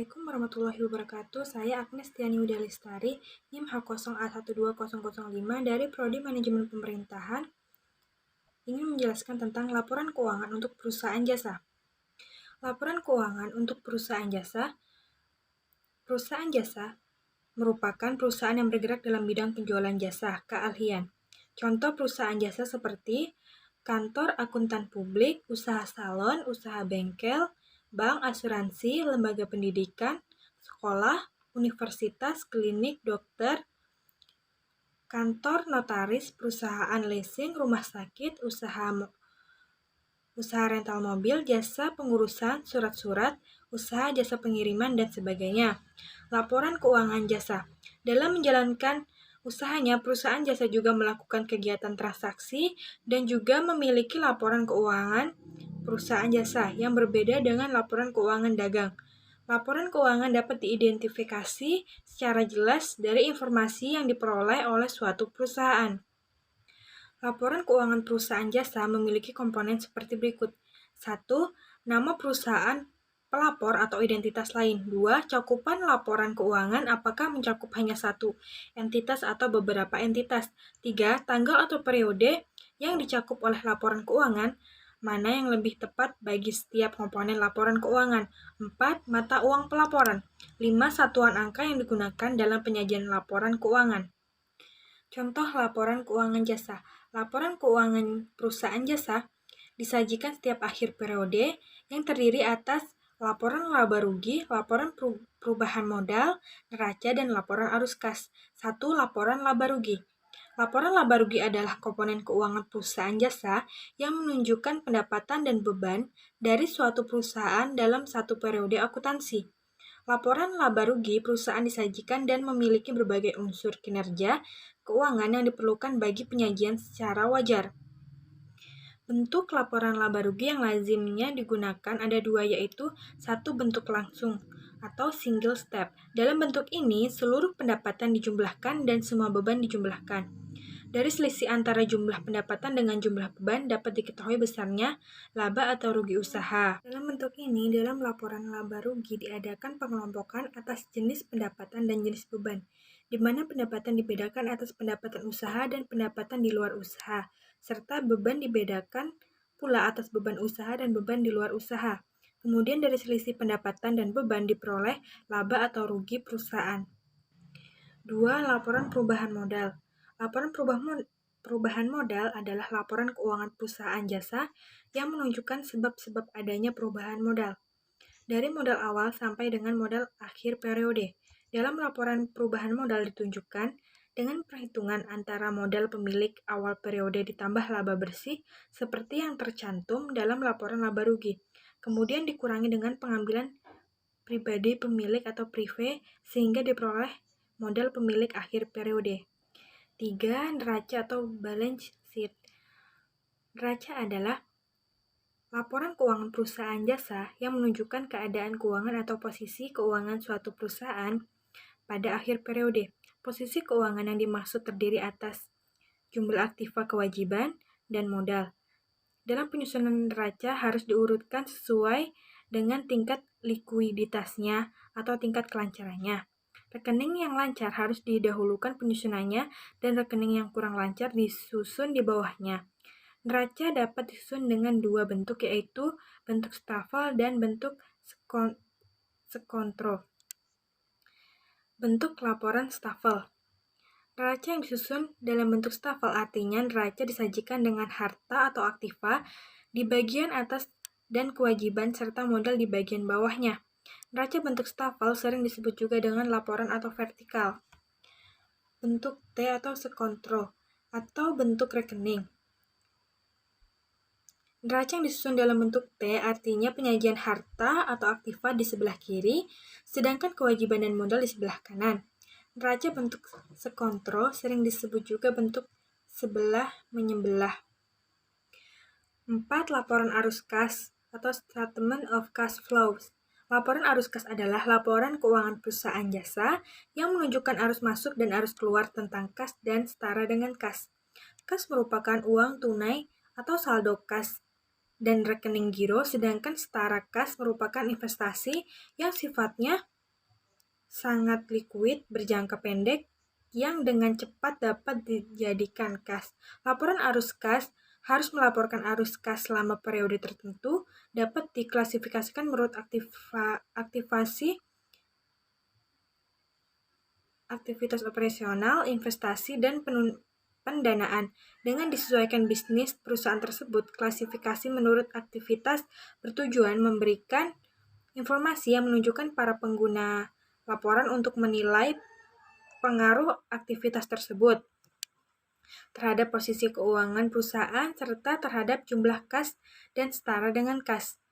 Assalamualaikum warahmatullahi wabarakatuh. Saya Agnes Tiani Widya Lestari, NIM H0A12005 dari Prodi Manajemen Pemerintahan, ingin menjelaskan tentang laporan keuangan untuk perusahaan jasa. Laporan keuangan untuk perusahaan jasa merupakan perusahaan yang bergerak dalam bidang penjualan jasa, keahlian. Contoh perusahaan jasa seperti kantor akuntan publik, usaha salon, usaha bengkel, bank, asuransi, lembaga pendidikan, sekolah, universitas, klinik, dokter, kantor notaris, perusahaan leasing, rumah sakit, usaha rental mobil, jasa pengurusan surat-surat, usaha jasa pengiriman, dan sebagainya. Laporan keuangan jasa. Dalam menjalankan usahanya, perusahaan jasa juga melakukan kegiatan transaksi dan juga memiliki laporan keuangan perusahaan jasa yang berbeda dengan laporan keuangan dagang. Laporan keuangan dapat diidentifikasi secara jelas dari informasi yang diperoleh oleh suatu perusahaan. Laporan keuangan perusahaan jasa memiliki komponen seperti berikut. 1. Nama perusahaan pelapor atau identitas lain. 2. Cakupan laporan keuangan apakah mencakup hanya satu entitas atau beberapa entitas. 3. Tanggal atau periode yang dicakup oleh laporan keuangan, mana yang lebih tepat bagi setiap komponen laporan keuangan. 4. Mata uang pelaporan. 5. Satuan angka yang digunakan dalam penyajian laporan keuangan. Contoh laporan keuangan jasa. Laporan keuangan perusahaan jasa disajikan setiap akhir periode yang terdiri atas laporan laba rugi, laporan perubahan modal, neraca, dan laporan arus kas. 1. Laporan laba rugi. Laporan laba rugi adalah komponen keuangan perusahaan jasa yang menunjukkan pendapatan dan beban dari suatu perusahaan dalam satu periode akuntansi. Laporan laba rugi perusahaan disajikan dan memiliki berbagai unsur kinerja keuangan yang diperlukan bagi penyajian secara wajar. Bentuk laporan laba rugi yang lazimnya digunakan ada dua, yaitu 1. Bentuk langsung atau single step. Dalam bentuk ini, seluruh pendapatan dijumlahkan dan semua beban dijumlahkan. Dari selisih antara jumlah pendapatan dengan jumlah beban dapat diketahui besarnya laba atau rugi usaha. Dalam bentuk ini, dalam laporan laba rugi diadakan pengelompokan atas jenis pendapatan dan jenis beban, di mana pendapatan dibedakan atas pendapatan usaha dan pendapatan di luar usaha, serta beban dibedakan pula atas beban usaha dan beban di luar usaha. Kemudian dari selisih pendapatan dan beban diperoleh laba atau rugi perusahaan. 2. Laporan perubahan modal. Laporan perubahan modal adalah laporan keuangan perusahaan jasa yang menunjukkan sebab-sebab adanya perubahan modal, dari modal awal sampai dengan modal akhir periode. Dalam laporan perubahan modal ditunjukkan dengan perhitungan antara modal pemilik awal periode ditambah laba bersih seperti yang tercantum dalam laporan laba rugi. Kemudian dikurangi dengan pengambilan pribadi pemilik atau prive sehingga diperoleh modal pemilik akhir periode. 3. Neraca atau balance sheet. Neraca adalah laporan keuangan perusahaan jasa yang menunjukkan keadaan keuangan atau posisi keuangan suatu perusahaan pada akhir periode. Posisi keuangan yang dimaksud terdiri atas jumlah aktiva kewajiban dan modal. Dalam penyusunan neraca harus diurutkan sesuai dengan tingkat likuiditasnya atau tingkat kelancarannya. Rekening yang lancar harus didahulukan penyusunannya dan rekening yang kurang lancar disusun di bawahnya. Neraca dapat disusun dengan dua bentuk, yaitu bentuk stafel dan bentuk sekontro. Bentuk laporan stafel. Neraca yang disusun dalam bentuk stafel artinya neraca disajikan dengan harta atau aktiva di bagian atas dan kewajiban serta modal di bagian bawahnya. Neraca bentuk stafel sering disebut juga dengan laporan atau vertikal. Bentuk T atau sekontro atau bentuk rekening. Neraca yang disusun dalam bentuk T artinya penyajian harta atau aktiva di sebelah kiri, sedangkan kewajiban dan modal di sebelah kanan. Neraca bentuk sekontro sering disebut juga bentuk sebelah menyebelah. 4. Laporan arus kas atau Statement of Cash Flows. Laporan arus kas adalah laporan keuangan perusahaan jasa yang menunjukkan arus masuk dan arus keluar tentang kas dan setara dengan kas. Kas merupakan uang tunai atau saldo kas dan rekening giro, sedangkan setara kas merupakan investasi yang sifatnya sangat likuid, berjangka pendek, yang dengan cepat dapat dijadikan kas. Laporan arus kas harus melaporkan arus kas selama periode tertentu, dapat diklasifikasikan menurut aktivitas operasional, investasi, dan pendanaan. Dengan disesuaikan bisnis perusahaan tersebut, klasifikasi menurut aktivitas bertujuan memberikan informasi yang menunjukkan para pengguna laporan untuk menilai pengaruh aktivitas tersebut terhadap posisi keuangan perusahaan serta terhadap jumlah kas dan setara dengan kas.